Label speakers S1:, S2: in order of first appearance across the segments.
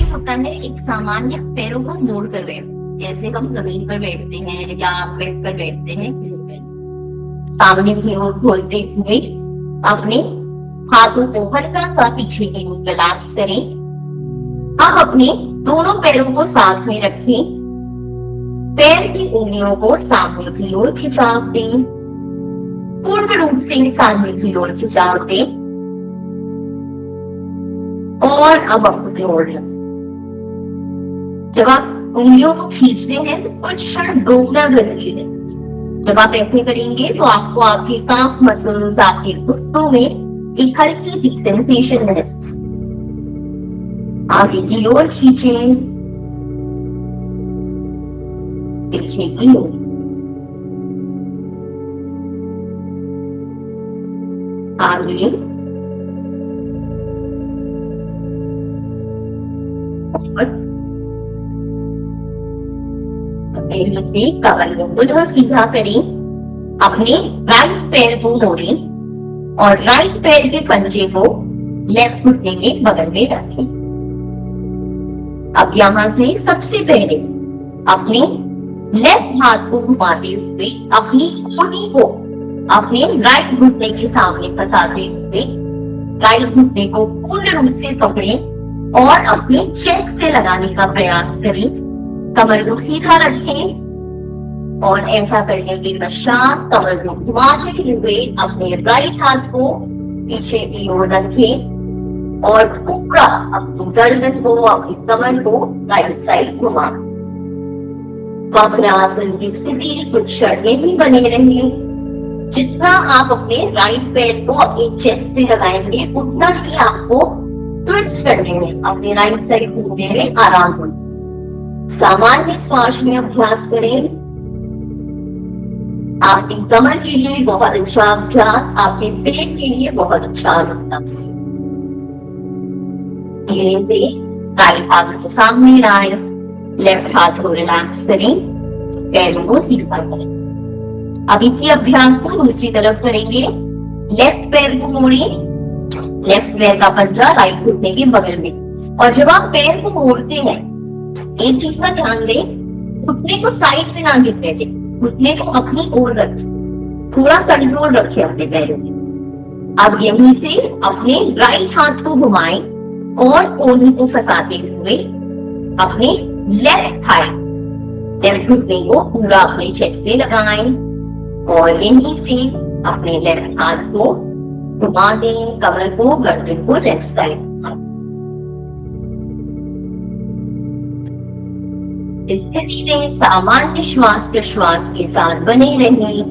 S1: होता है एक सामान्य पैरों को मोड़ कर बैठना। जैसे हम जमीन पर बैठते हैं या बेड पर बैठते हैं, सामने की ओर खोलते हुए अपने हाथों को हल्का सा पीछे की ओर रिलैक्स करें। अब अपने दोनों पैरों को साथ में रखें, पैर की उंगलियों को सामने की ओर खिंचाव दें, पूर्ण रूप से सामने की ओर खिंचाव दें और अब अपनी ओर। जब आप उंगलियों को खींचते हैं तो कुछ क्षण रोकना जरूरी है। जब आप ऐसे करेंगे तो आपको आपके काफ मसल्स, आपके घुटनों में एक हल्की सी सेंसेशन महसूस। आगे की ओर खींचें, पीछे की ओर। आगे और से कमर को पुनः सीधा करें, अपने राइट पैर को मोड़ें और राइट पैर के पंजे को लेफ्ट घुटने के बगल में रखें। अब यहां से सबसे पहले अपने लेफ्ट हाथ को घुमाते हुए अपनी कोहनी को अपने राइट घुटने के सामने फंसाते हुए राइट घुटने को पूर्ण रूप से पकड़ें और अपने चेस्ट से लगाने का प्रयास करें। कमर को सीधा रखें और ऐसा करने के पश्चात कमर को घुमाते हुए अपने राइट हाथ को पीछे की ओर रखें और पूरा अपनी गर्दन को, अपनी कमर को राइट साइड घुमा। वक्रासन की स्थिति कुछ क्षण ही बने रहेंगे। जितना आप अपने राइट पैर को अपनी चेस्ट से लगाएंगे उतना ही आपको ट्विस्ट करने में, अपने राइट साइड घूमने में आराम होगा। सामान्य श्वास में अभ्यास करें। आपकी कमर के लिए बहुत अच्छा अभ्यास, आपके पेट के लिए बहुत अच्छा अभ्यास। धीरे से राइट हाथ को सामने लाएं, लेफ्ट हाथ को रिलैक्स करें, पैरों को सीधा करें। अब इसी अभ्यास को दूसरी तरफ करेंगे। लेफ्ट पैर को मोड़ें, लेफ्ट पैर का पंजा राइट घुटने के बगल में। और जब आप पैर को मोड़ते हैं एक चीज का ध्यान दें, घुटने को साइड में ना गिरने दें, घुटने को अपनी ओर रखें, थोड़ा कंट्रोल रखें अपने पैरों में। अब यहीं से अपने राइट हाथ को घुमाएं और कोहनी को फंसाते हुए अपने लेफ्ट थाई, लेफ्ट घुटने को पूरा अपने चेस्ट से लगाएं और यहीं से अपने लेफ्ट हाथ को घुमा दें, कमर को, गर्दन को लेफ्ट साइड। इस स्थिति में सामान्य श्वास प्रश्वास के साथ बने रहें।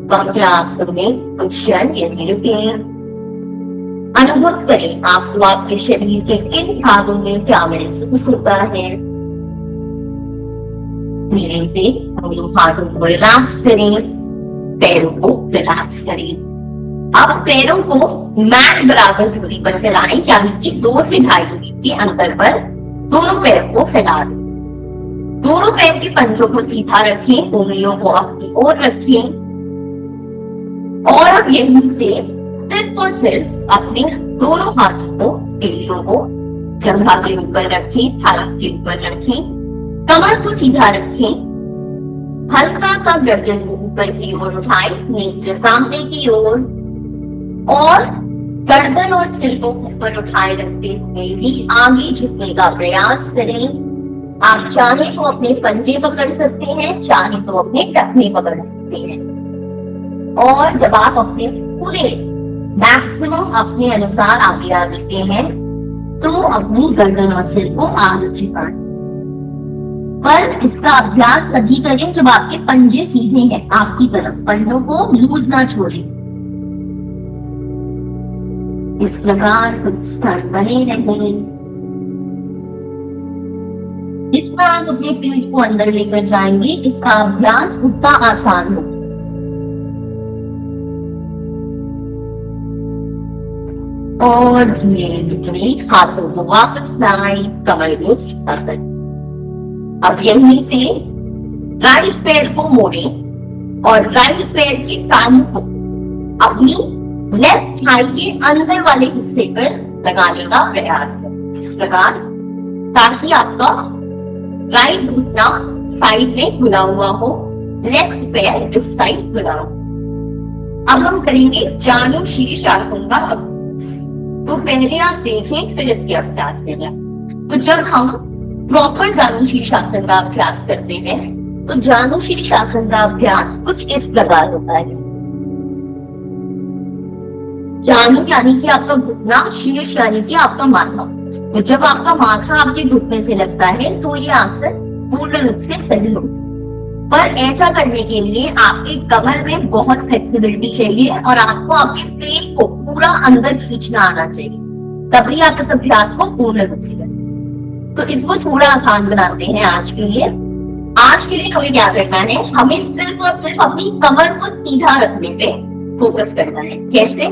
S1: वक्रासन में कुछ क्षण यदि रुकें, अनुभव करें आपको आपके शरीर के किन भागों में क्या महसूस होता है। धीरे से दोनों हाथों को रिलैक्स करें, पैरों को रिलैक्स करें। अब पैरों को मैट बराबर दूरी पर फैलाएं, यानी कि 2 से 2.5 फीट के अंतर पर दोनों पैरों को फैला दें। दोनों पैर के पंजों को सीधा रखें, उंगलियों को अपनी ओर रखें और अब यहीं से सिर्फ और सिर्फ अपने दोनों हाथों को, एलियों को जंघा के ऊपर रखें, थाइस के ऊपर रखें, कमर को सीधा रखें, हल्का सा गर्दन को ऊपर की ओर उठाएं, नेत्र सामने की ओर और गर्दन और सिर को ऊपर उठाए रखते हुए भी आगे झुकने का प्रयास करें। आप चाहे तो अपने पंजे पकड़ सकते हैं, चाहे तो अपने टखने पकड़ सकते हैं। और जब आप अपने पूरे मैक्सिमम अपने अनुसार आगे आ चुके हैं तो अपनी गर्दन और सिर को आगे झुकाएं। पर इसका अभ्यास तभी करें जब आपके पंजे सीधे हैं आपकी तरफ, पंजों को लूज ना छोड़ें। इस प्रकार कुछ स्थान बने रहें। जितना आप अपने पेट को अंदर लेकर जाएंगे इसका अभ्यास उतना आसान होगा। और धीरे धीरे हाथों को वापस लाएं, कमर को सीधा करें। अब यहीं से राइट पैर को मोड़ें और राइट पैर के कान को अपनी लेफ्ट थाई के अंदर वाले हिस्से पर लगाने का प्रयास करें। इस प्रकार ताकि आपका राइट घुटना साइड में खुला हुआ हो, लेफ्ट पैर इस साइड खुला हो। अब हम करेंगे जानु शीर्षासन का अभ्यास। तो पहले आप देखें फिर इसके अभ्यास करें। तो जब हम प्रॉपर जानु शीर्षासन का अभ्यास करते हैं तो जानु शीर्षासन का अभ्यास कुछ इस प्रकार होता है। जानु यानी कि आपका घुटना, शीर्ष यानी कि आपका माथा। तो जब आपका माथा आपके घुटने से लगता है तो ये आसन पूर्ण रूप से सही होगा। पर ऐसा करने के लिए आपके कमर में बहुत फ्लेक्सिबिलिटी चाहिए और आपको आपके पेट को पूरा अंदर खींचना आना चाहिए, तभी आप इस अभ्यास को पूर्ण रूप से करें। तो इसको थोड़ा आसान बनाते हैं आज के लिए। आज के लिए हमें क्या करना है, हमें सिर्फ और सिर्फ अपनी कमर को सीधा रखने पे फोकस करना है। कैसे?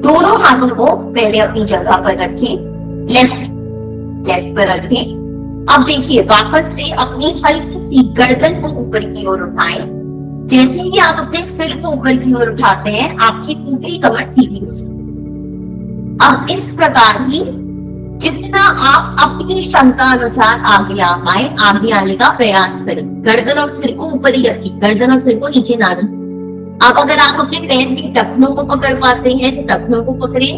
S1: दोनों हाथों को पहले अपनी जगह पर रखें, लेफ्ट पर रखें। अब देखिए वापस से अपनी हल्की सी गर्दन को ऊपर की ओर उठाएं। जैसे ही आप अपने सिर को ऊपर की ओर उठाते हैं आपकी ऊपरी कमर सीधी हो जाए। अब इस प्रकार ही जितना आप अपनी क्षमता अनुसार आगे आ पाए आगे आने का प्रयास करें। गर्दन और सिर को ऊपर ही रखिए, गर्दन और सिर को नीचे ना झुकाएं। अब अगर आप अपने पैर के टखनों को पकड़ पाते हैं तो टखनों को पकड़े,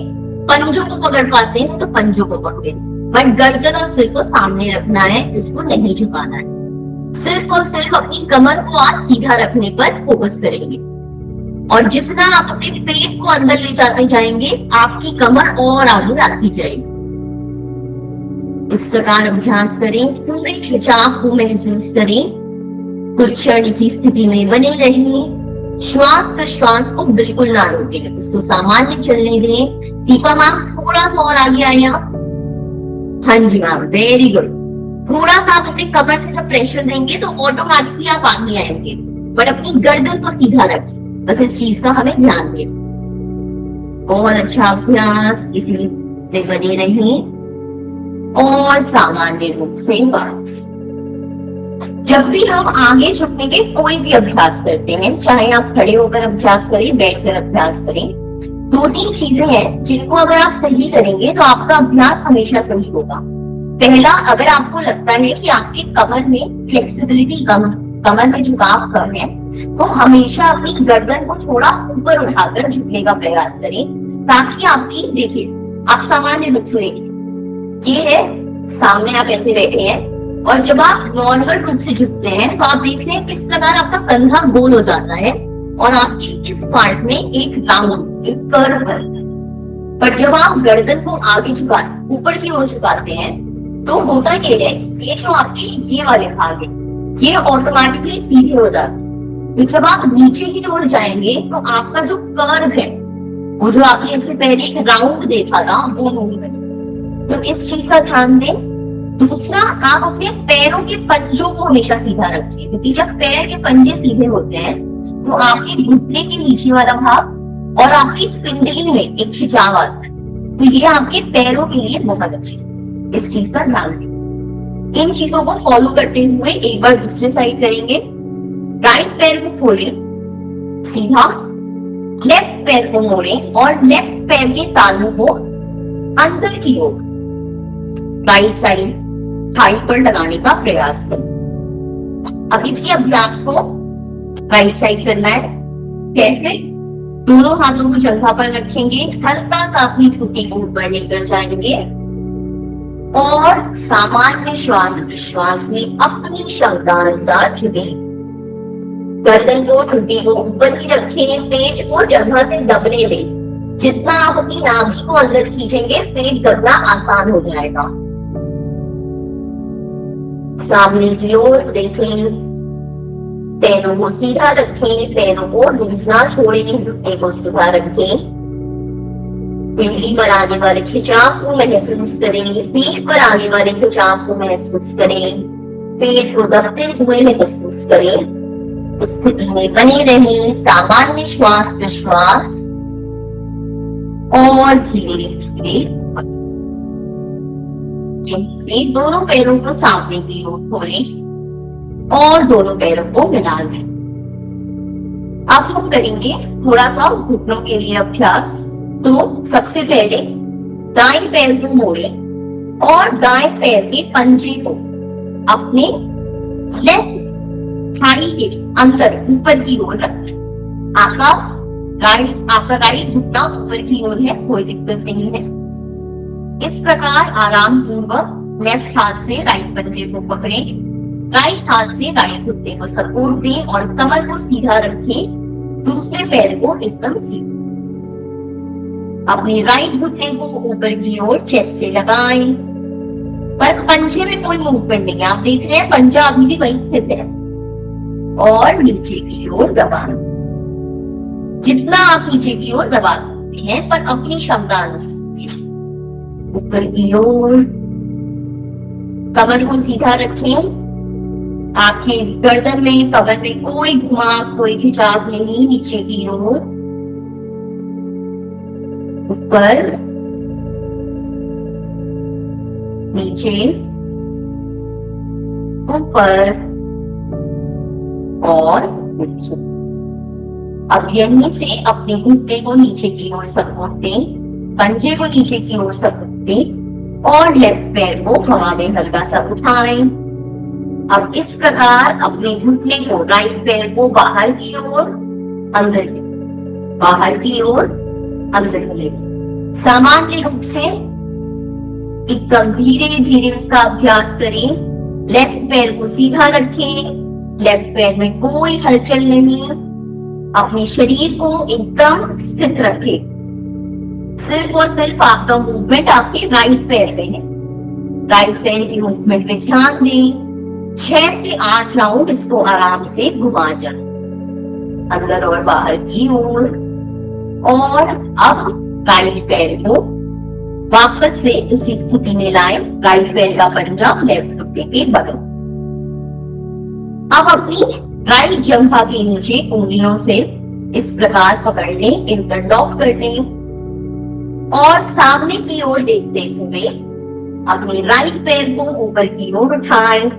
S1: पंजों को पकड़ पाते हैं तो पंजों को पकड़े, बट गर्दन और सिर को सामने रखना है, इसको नहीं झुकाना है। सिर्फ और सिर्फ अपनी कमर को आज सीधा रखने पर फोकस करेंगे और जितना आप अपने पेट को अंदर ले जाते जाएंगे आपकी कमर और आगे आती जाएगी। इस प्रकार अभ्यास करें, पूरे खिंचाव को महसूस करें, कुछ क्षण इसी स्थिति में बने रहें। श्वास प्रश्वास को बिल्कुल ना रोकें, उसको सामान्य चलने दें। दीपा मैम थोड़ा सा और आगे आए आप। हाँ जी मैम, वेरी गुड। थोड़ा सा आप अपने कमर से जब प्रेशर देंगे तो ऑटोमेटिकली आप आगे आएंगे, बट अपनी गर्दन को सीधा रखिए, बस इस चीज का हमें ध्यान दें। बहुत अच्छा अभ्यास, इसी में बने रहें और सामान्य रूप से वापस। जब भी हम आगे झुकने के कोई भी अभ्यास करते हैं, चाहे आप खड़े होकर अभ्यास करें, बैठकर अभ्यास करें, 2-3 चीजें हैं जिनको अगर आप सही करेंगे तो आपका अभ्यास हमेशा सही होगा। पहला, अगर आपको लगता है कि आपके कमर में फ्लेक्सिबिलिटी कम, कमर में झुकाव कम है, तो हमेशा अपनी गर्दन को थोड़ा ऊपर उठाकर झुकने का प्रयास करें, ताकि आपकी, देखिए आप सामान्य रूप से देखिए, ये है सामने आप ऐसे बैठे हैं और जब आप नॉर्मल रूप से झुकते हैं तो आप देख रहे हैं किस प्रकार आपका कंधा गोल हो जाता है और आपकी इस पार्ट में एक राउंड, एक कर्व बनता है। पर जब आप गर्दन को आगे झुका, ऊपर की ओर झुकाते हैं तो होता ये है, ये जो आपके ये वाले भाग है ये ऑटोमेटिकली सीधे हो जाते हैं। तो जब आप नीचे की ओर जाएंगे तो आपका जो कर्व है, वो जो आपने इससे पहले एक राउंड देखा था, वो नहीं बने। तो इस चीज का ध्यान दें। दूसरा, आप अपने पैरों के पंजों को हमेशा सीधा रखिए, क्योंकि जब पैर के पंजे सीधे होते हैं तो आपके घुटने के नीचे वाला भाग और आपकी पिंडली में एक खिंचाव आता है, तो ये आपके पैरों के लिए बहुत अच्छी है। इस चीज का ध्यान दें। इन चीजों को फॉलो करते हुए एक बार दूसरे साइड करेंगे। राइट पैर को खोलें सीधा, लेफ्ट पैर को मोड़ें और लेफ्ट पैर के तालू को अंदर की ओर राइट साइड थाई पर लगाने का प्रयास करें। अब इसी अभ्यास को राइट साइड करना है। कैसे? दोनों हाथों को जगह पर रखेंगे, हल्का सा अपनी ठुड्डी को ऊपर लेकर जाएंगे और सामान्य श्वास प्रश्वास में अपनी क्षमता अनुसार झुकें। गर्दन को, ठुड्डी को ऊपर ही रखें, पेट को जगह से दबने दें। जितना आप अपनी नाभि को अंदर खींचेंगे पेट दबना आसान हो जाएगा। सामने की ओर देखें, पैरों को सीधा रखें, पैरों को लूज ना छोड़ें, घुटने को सीधा रखें। पिंडली पर आने वाले खिंचाव को महसूस करें, पीठ पर आने वाले खिंचाव को महसूस करें, पेट को दबते हुए महसूस करें। स्थिति में बनी रहें, सामान्य श्वास प्रश्वास और धीरे धीरे से दोनों पैरों को सामने की ओर खोलें और दोनों पैरों को मिला दें। अब हम करेंगे थोड़ा सा घुटनों के लिए अभ्यास। तो सबसे पहले दाएं पैर को मोड़ें, और दाएं पैर के पंजे को अपने लेफ्ट थाई के अंदर ऊपर की ओर रखें। आपका राइट घुटना ऊपर की ओर है, कोई दिक्कत नहीं है। इस प्रकार आराम पूर्वक लेफ्ट हाथ से राइट पंजे को पकड़े, राइट हाथ से राइट घुटने को सपोर्ट दें और कमर को सीधा रखें, दूसरे पैर को एकदम सीधा। अपने राइट घुटने को ऊपर की ओर चेस्ट से लगाएं, पर पंजे में कोई मूवमेंट नहीं है। आप देख रहे हैं पंजा अभी भी वही स्थित है, और नीचे की ओर दबाएं। जितना आप नीचे की ओर दबा सकते हैं, पर अपनी क्षमता अनुसार। ऊपर की ओर कमर को सीधा रखें, आंखें गर्दन में, कमर में कोई घुमाव, कोई खिंचाव नहीं। नीचे की ओर, ऊपर, नीचे, ऊपर और नीचे। अब यहीं से अपने घुटने को नीचे की ओर सपोर्ट दें, पंजे को नीचे की ओर सपोर्ट दें और लेफ्ट पैर को हवा में हल्का सा उठाएं। अब इस प्रकार अपने घुटने को, राइट पैर को बाहर की ओर, अंदर की, बाहर की ओर, अंदर की। सामान्य रूप से एकदम धीरे धीरे इसका अभ्यास करें। लेफ्ट पैर को सीधा रखें, लेफ्ट पैर में कोई हलचल नहीं, अपने शरीर को एकदम स्थित रखें। सिर्फ और सिर्फ आपका मूवमेंट आपके राइट पैर में है। राइट पैर की मूवमेंट पे ध्यान दें। 6 से 8 राउंड इसको आराम से घुमा जाए, अंदर और बाहर की ओर। और अब राइट पैर को वापस से उसी स्थिति में लाएं, राइट पैर का पंजा लेफ्ट घुटने के बगल। अब अपनी राइट जंघा के नीचे उंगलियों से इस प्रकार पकड़ लें, इंटरलॉक कर लें और सामने की ओर देखते हुए अपने राइट पैर को ऊपर की ओर उठाएं,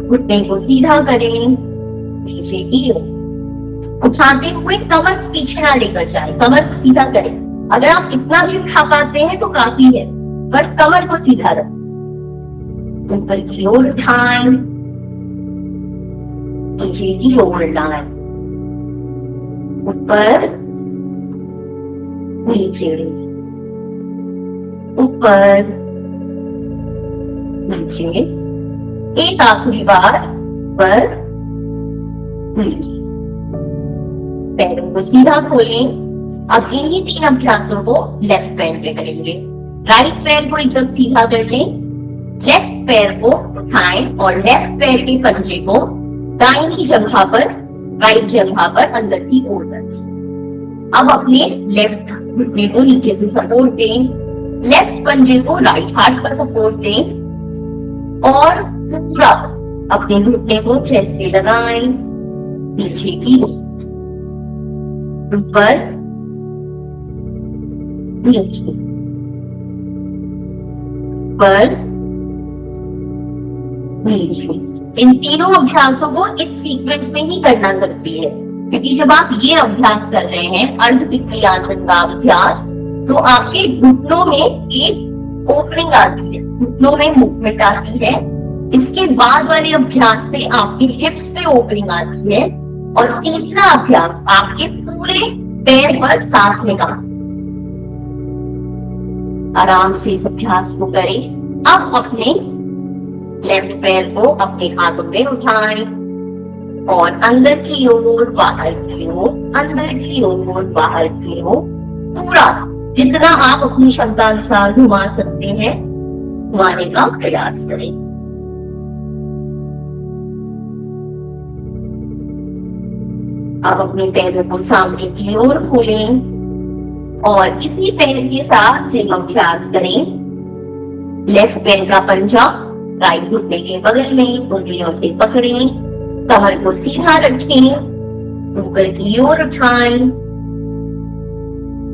S1: घुटने को सीधा करें, नीचे की ओर उठाते हुए कमर को पीछे ना लेकर जाएं, कमर को सीधा करें। अगर आप इतना भी उठा पाते हैं तो काफी है, पर कमर को सीधा रखें, ऊपर की ओर उठाएं, नीचे की ओर लाएं, ऊपर, नीचे, ऊपर, नीचे। एक आखिरी बार, ऊपर, नीचे। पैरों को सीधा खोलें। अब इन्हीं 3 अभ्यासों को लेफ्ट पैर पे करेंगे। राइट पैर को एकदम सीधा कर लें, लेफ्ट पैर को उठाएं और लेफ्ट पैर के पंजे को दाहिनी जगह पर, राइट जगह पर अंदर की ओर रखें। अब अपने लेफ्ट घुटने को नीचे से सपोर्ट दें, लेफ्ट पंजे को राइट हाथ पर सपोर्ट दें और पूरा अपने घुटने को चेस्ट से लगाएं, नीचे की ओर, ऊपर, नीचे, ऊपर, नीचे। इन तीनों अभ्यासों को इस सीक्वेंस में ही करना जरूरी है, क्योंकि जब आप ये अभ्यास कर रहे हैं अर्ध विक्रियासन का अभ्यास, तो आपके घुटनों में एक ओपनिंग आती है, घुटनों में मूवमेंट आती है। इसके बाद वाले अभ्यास से आपके हिप्स पे ओपनिंग आती है और तीसरा अभ्यास आपके पूरे पैर पर साथ में काम। आराम से इस अभ्यास को करें। अब अपने लेफ्ट पैर को अपने हाथों में उठाएं और अंदर की ओर, बाहर की ओर, अंदर की ओर, बाहर की ओर, पूरा जितना आप अपनी क्षमता अनुसार घुमा सकते हैं घुमाने का प्रयास करें। अब अपने पैरों को सामने की ओर खोलें और इसी पैर के साथ सेम अभ्यास करें। लेफ्ट पैर का पंजा राइट घुटने के बगल में उंगलियों से पकड़ें, कमर को सीधा रखें, ऊपर की ओर उठाएं,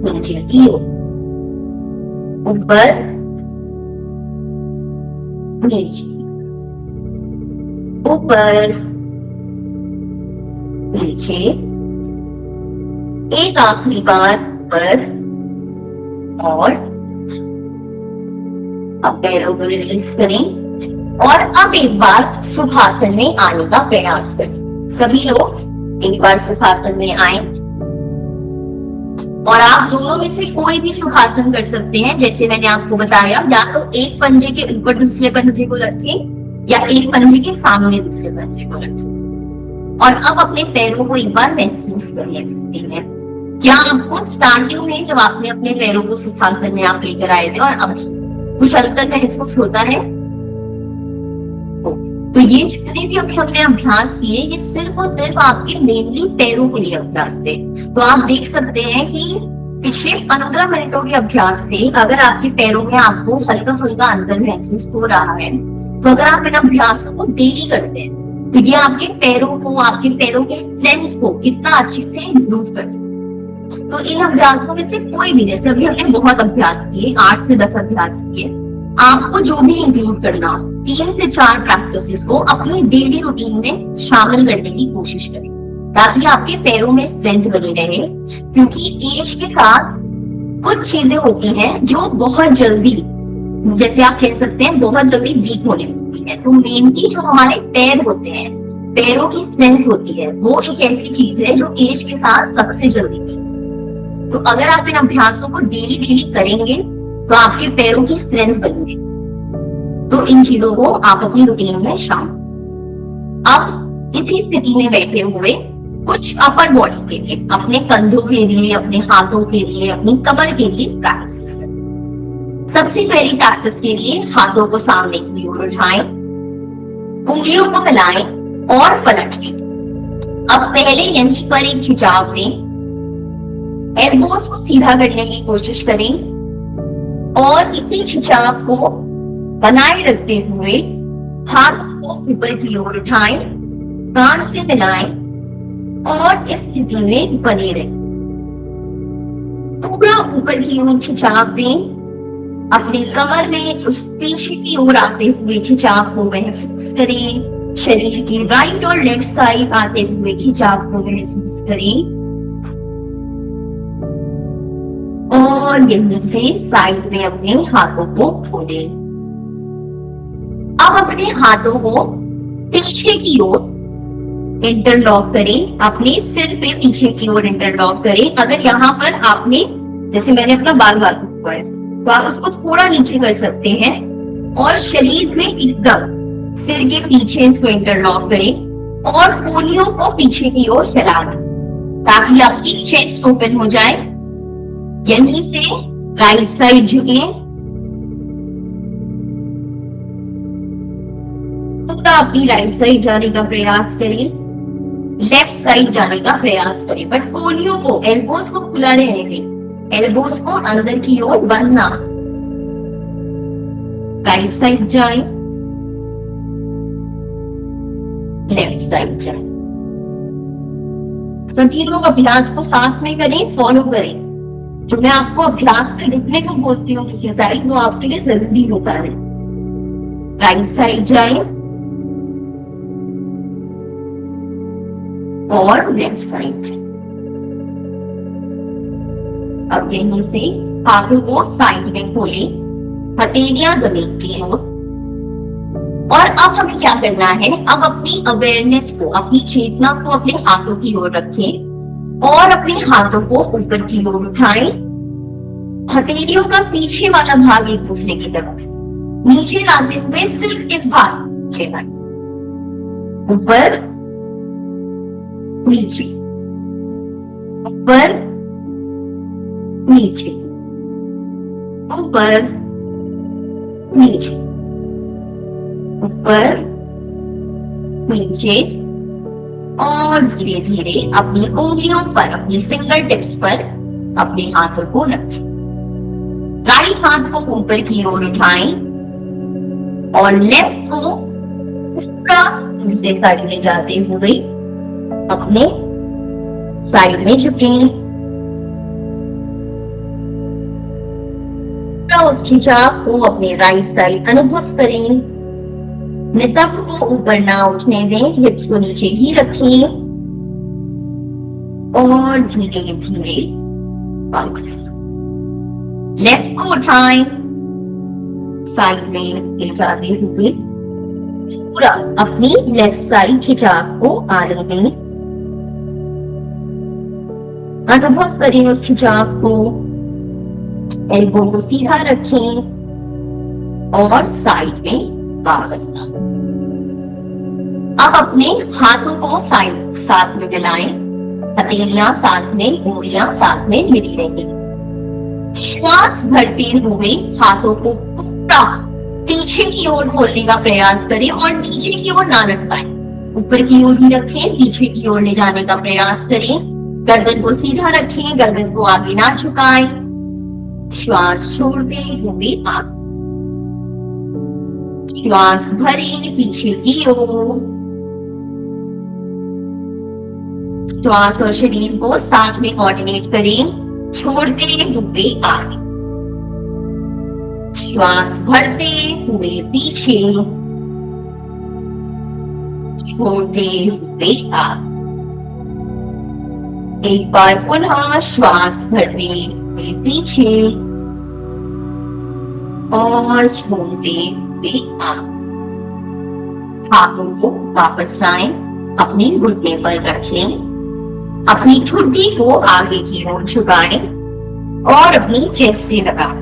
S1: नीचे की ओर, ऊपर, नीचे, ऊपर, नीचे। एक आखिरी बार ऊपर और अब पैरों को रिलीज करें और अब एक बार सुखासन में आने का प्रयास करें। सभी लोग एक बार सुखासन में आए और आप दोनों में से कोई भी सुखासन कर सकते हैं। जैसे मैंने आपको बताया, या तो एक पंजे के ऊपर दूसरे पंजे को रखें या एक पंजे के सामने दूसरे पंजे को रखें। और अब अपने पैरों को एक बार महसूस करिए स्थिति में। क्या आपको स्टार्टिंग में जब आपने अपने पैरों को सुखासन में आप लेकर आए थे और अब कुछ अंतर महसूस होता है? तो ये जितने भी अभी हमने अभ्यास किए, ये सिर्फ और सिर्फ आपके मेनली पैरों के लिए अभ्यास थे। तो आप देख सकते हैं कि पिछले 15 मिनटों के अभ्यास से अगर आपके पैरों में आपको हल्का फुल्का अंतर महसूस हो रहा है, तो अगर आप इन अभ्यासों को डेली करते हैं तो ये आपके पैरों को, आपके पैरों के स्ट्रेंथ को कितना अच्छे से इम्प्रूव कर सकते हैं। तो इन अभ्यासों में से कोई भी, जैसे अभी हमने बहुत अभ्यास किए, 8 से 10 अभ्यास किए, आपको जो भी इंक्लूड करना, 3 से 4 प्रैक्टिसेस को अपनी डेली रूटीन में शामिल करने की कोशिश करें, ताकि आपके पैरों में स्ट्रेंथ बनी रहे। क्योंकि एज के साथ कुछ चीजें होती हैं जो बहुत जल्दी, जैसे आप कह सकते हैं, बहुत जल्दी वीक होने लगती है। तो मेनली जो हमारे पैर होते हैं, पैरों की स्ट्रेंथ होती है, वो एक ऐसी चीज है जो एज के साथ सबसे जल्दी वीक। तो अगर आप इन अभ्यासों को डेली डेली करेंगे तो आपके पैरों की स्ट्रेंथ बनेगी। तो इन चीजों को आप अपनी रूटीन में शामिल। अब इसी स्थिति में बैठे हुए कुछ अपर बॉडी के लिए, अपने कंधों के लिए, अपने हाथों के लिए, अपनी कमर के लिए प्रैक्टिस करें। सबसे पहली प्रैक्टिस के लिए हाथों को सामने की ओर उठाएं, उंगलियों को मिलाएं और पलट लें। अब पहले यहीं पर एक खिंचाव दें, एल्बोस को सीधा करने की कोशिश करें और इसी खिंचाव को बनाए रखते हुए हाथों को ऊपर की ओर उठाएं, कान से मिलाएं और इस स्थिति में बने रहें। पूरा ऊपर की ओर खिंचाव दें, अपने कमर में उस पीछे की ओर आते हुए खिंचाव को महसूस करें। शरीर की राइट और लेफ्ट साइड आते हुए खिंचाव को महसूस करें और यहीं से साइड में अपने हाथों को खोलें। अब अपने हाथों को पीछे की ओर इंटरलॉक करें, अपने सिर पे पीछे की ओर इंटरलॉक करें। अगर यहाँ पर आपने, जैसे मैंने अपना बाल बाजू हुआ है, तो आप उसको थोड़ा नीचे कर सकते हैं और शरीर में एकदम सिर के पीछे इसको इंटरलॉक करें और कोहनियों को पीछे की ओर फैला दें, ताकि आपकी चेस्ट ओपन हो जाए। यहीं से राइट साइड झुके, पूरा अपनी राइट साइड जाने का प्रयास करें, लेफ्ट साइड जाने का प्रयास करें, बट कोहनियों को, एल्बोस को खुला रहने दें, एल्बोस को अंदर की ओर बंद ना। राइट साइड जाए, लेफ्ट साइड जाए। सभी लोग अभ्यास को साथ में करें, फॉलो करें। तो मैं आपको अभ्यास में रुकने को बोलती हूँ किसी साइड, तो आपके लिए जरूरी होता है। राइट साइड जाए और लेफ्ट साइड जाए। अब यहीं से हाथों को साइड में खोलें, हथेलियां जमीन की ओर। और अब हमें क्या करना है, अब अपनी अवेयरनेस को, अपनी चेतना को अपने हाथों की ओर रखें और अपने हाथों को ऊपर की ओर उठाएं। हथेलियों का पीछे वाला भाग एक दूसरे की तरफ नीचे लाते हुए सिर्फ इस भाग नीचे लाएं, ऊपर नीचे, ऊपर नीचे, ऊपर नीचे, ऊपर नीचे। और धीरे धीरे अपनी उंगलियों पर, अपनी फिंगर टिप्स पर अपने हाथों को रखें। राइट हाथ को ऊपर की ओर उठाएं और लेफ्ट को पूरा दूसरे साइड में जाते हुए अपने साइड में झुकें। पूरा उस खिंचाव को अपने राइट साइड अनुभव करें। नितंब को ऊपर ना उठने दें, हिप्स को नीचे ही रखें और धीरे धीरे। लेफ्ट को उठाएं, साइड में ले जाते हुए पूरा अपनी लेफ्ट साइड खिंचाव को आने दें। अनुभव करें उस खिंचाव को। एल्बो को सीधा रखें और साइड में वापस आए। अब अपने हाथों को साथ में मिलाएं। हथेलियां साथ में, उंगलियां साथ में मिली रहेंगी। श्वास भरते हुए हाथों को पूरा पीछे की ओर खोलने का प्रयास करें और नीचे की ओर ना रख पाए। ऊपर की ओर ही रखें, पीछे की ओर ले जाने का प्रयास करें। गर्दन को सीधा रखें, गर्दन को आगे ना झुकाएं। श्वास छोड़ते हुए आगे। श्वास भरें पीछे की ओर। श्वास और शरीर को साथ में कोऑर्डिनेट करें, छोड़ते हुए आगे। श्वास भरते हुए पीछे, छोड़ते हुए आगे। एक बार पुनः श्वास भरते हुए पीछे और छोड़ते हुए आगे। हाथों को वापस लाएं, अपने घुटने पर रखें। अपनी ठुड्डी को आगे की ओर झुकाएं और अपनी चेस्ट से लगाएं।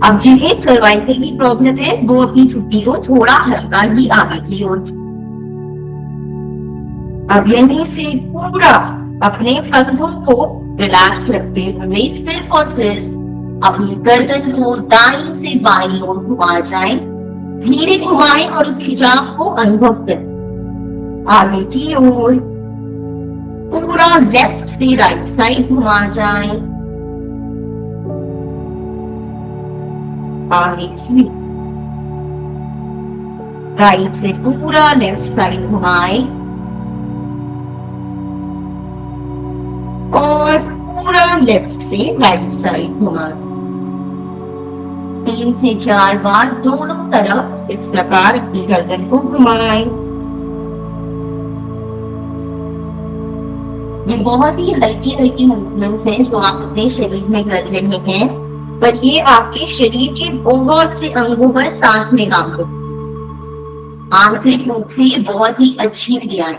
S1: अब जिन्हें सर्वाइकल की प्रॉब्लम है वो अपनी ठुड्डी को थोड़ा हल्का ही आगे की ओर। अब यहीं से पूरा अपने कंधों को रिलैक्स रखते हुए सिर्फ और सिर्फ अपनी गर्दन को दाईं से बाईं ओर घुमा जाएं। धीरे घुमाएं और उस खिंचाव को अनुभव करें। आगे की ओर पूरा लेफ्ट से राइट साइड घुमा जाएं। आगे की राइट से पूरा लेफ्ट साइड घुमाएं और पूरा लेफ्ट से राइट साइड घुमाएं। 3 से 4 बार दोनों तरफ इस प्रकार अपनी गर्दन को घुमाएं। ये बहुत ही हल्की हल्की मूवमेंट्स हैं जो आप अपने शरीर में कर रहे हैं, पर ये आपके शरीर के बहुत से अंगों पर साथ में काम करते हैं। आंतरिक रूप से ये बहुत ही अच्छी क्रियाएं।